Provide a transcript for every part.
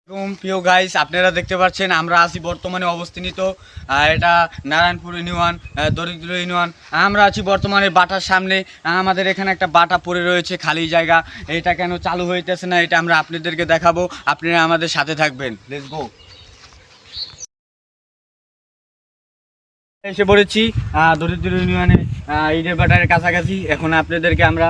প্রিয় গাইস, আপনারা দেখতে পাচ্ছেন আমরা আছি বর্তমানে অবস্থানিত এটা নারায়ণপুর ইউনিয়ন, দরিদ্র ইউনিয়ন। আমরা আছি বর্তমানে বাটার সামনে। আমাদের এখানে একটা বাটা পড়ে রয়েছে খালি জায়গা। এটা কেন চালু হইতেছে না এটা আমরা আপনাদেরকে দেখাবো, আপনারা আমাদের সাথে থাকবেন। Let's go. এসে পড়েছি দরিদ্র ইউনিয়নে ঈদের বাটারের কাছাকাছি। এখন আপনাদেরকে আমরা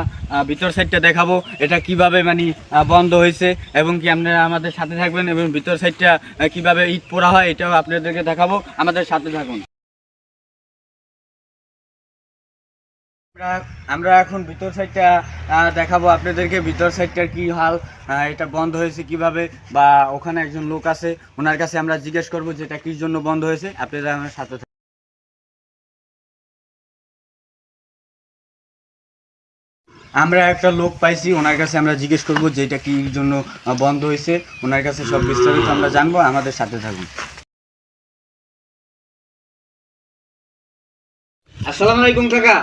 ভিতর সাইডটা দেখাবো এটা কিভাবে মানে বন্ধ হয়েছে, এবং কি আপনারা আমাদের সাথে থাকবেন এবং ভিতর সাইডটা কিভাবে ঈদ পোড়া হয় এটাও আপনাদেরকে দেখাবো, আমাদের সাথে থাকুন। আমরা এখন ভিতর সাইডটা দেখাবো আপনাদেরকে, ভিতর সাইডটার কি হাল, এটা বন্ধ হয়েছে কিভাবে, বা ওখানে একজন লোক আছে ওনার কাছে আমরা জিজ্ঞেস করবো যে এটা কি জন্য বন্ধ হয়েছে। আপনারা আমার সাথে থাকুন। আমরা একটা লোক পাইছি, ওনার কাছে আমরা জিজ্ঞেস করবো যে এটা কি জন্য বন্ধ হয়েছে। ওনার কাছে সব বিস্তারিত আমরা জানবো, আমাদের সাথে থাকুন। আসসালামু আলাইকুম কাকা।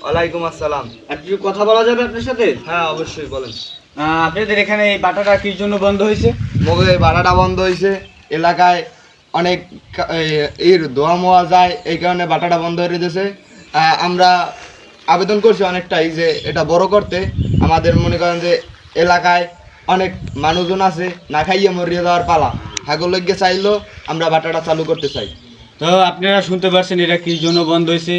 ওয়ালাইকুম আসসালাম। একটু কথা বলা যাবে আপনার সাথে? হ্যাঁ, অবশ্যই বলেন। আপনাদের এখানে এই বাটাটা কি জন্য বন্ধ হয়েছে? মগে এই ভাড়াটা বন্ধ হয়েছে, এলাকায় অনেক এর ধোয়া মোয়া যায়, এই কারণে বাটাটা বন্ধ হয়ে দিয়েছে। আমরা আবেদন করছি অনেকটাই যে এটা বড় করতে। আমাদের মনে করেন যে এলাকায় অনেক মানুষজন আছে, না খাইয়ে মরিয়ে দেওয়ার পালা, হাগলজ্ঞে চাইলেও আমরা বাটাটা চালু করতে চাই। তো আপনারা শুনতে পারছেন এটা কি জন্য বন্ধ হয়েছে।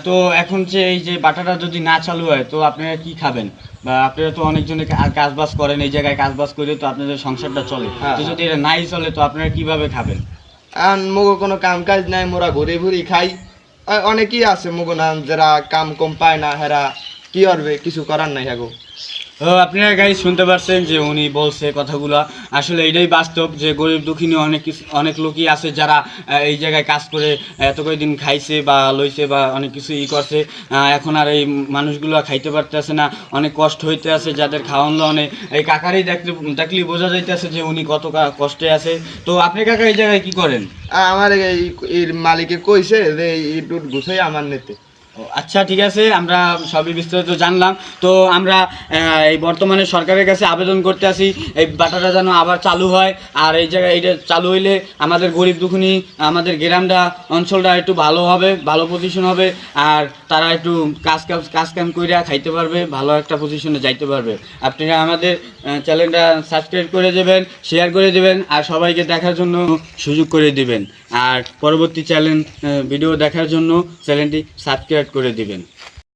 তো এখন যে এই যে বাটাটা যদি না চালু হয় তো আপনারা কি খাবেন, বা আপনারা তো অনেকজনে কাজবাজ করেন, এই জায়গায় কাজবাজ করে তো আপনাদের সংসারটা চলে। হ্যাঁ, তো যদি এটা নাই চলে তো আপনারা কিভাবে খাবেন? এখন মগো কোনো কাম কাজ নাই, মোরা ঘুরে ঘুরি খাই। অনেকেই আছে মগো নাম যারা কাম কম পায় না, হেরা কি করবে, কিছু করার নাই হাগো। তো আপনারা গাইজ শুনতে পারছেন যে উনি বলছে কথাগুলো, আসলে এটাই বাস্তব যে গরিব দুঃখিনী অনেক লোকই আছে যারা এই জায়গায় কাজ করে এত কয়েকদিন খাইছে বা লইছে বা অনেক কিছু করছে। এখন আর এই মানুষগুলো খাইতে পারতেছে না, অনেক কষ্ট হইতে আছে যাদের খাওয়ানো। অনেক এই কাকারই দেখলেই বোঝা যাইতেছে যে উনি কত কষ্টে আছে। তো আপনি কাকা এই জায়গায় কি করেন? আমার এই মালিকে কইছে যে এই দুধ গুছাই আমার নিতে। আচ্ছা, ঠিক আছে, আমরা সবই বিস্তারিত জানলাম। তো আমরা এই বর্তমানে সরকারের কাছে আবেদন করতে আসি এই বাটাটা যেন আবার চালু হয়। আর এই জায়গায় এইটা চালু হইলে আমাদের গরিব দুঃখিনী, আমাদের গ্রামটা অঞ্চলটা একটু ভালো হবে, ভালো পজিশন হবে। আর তারা একটু কাজ কাম কইরা খাইতে পারবে, ভালো একটা পজিশনে যাইতে পারবে। আপনারা আমাদের চ্যানেলটা সাবস্ক্রাইব করে দেবেন, শেয়ার করে দেবেন, আর সবাইকে দেখার জন্য সুযোগ করে দিবেন। আর পরবর্তী ভিডিও দেখার জন্য চ্যানেলটি সাবস্ক্রাইব করে দিবেন।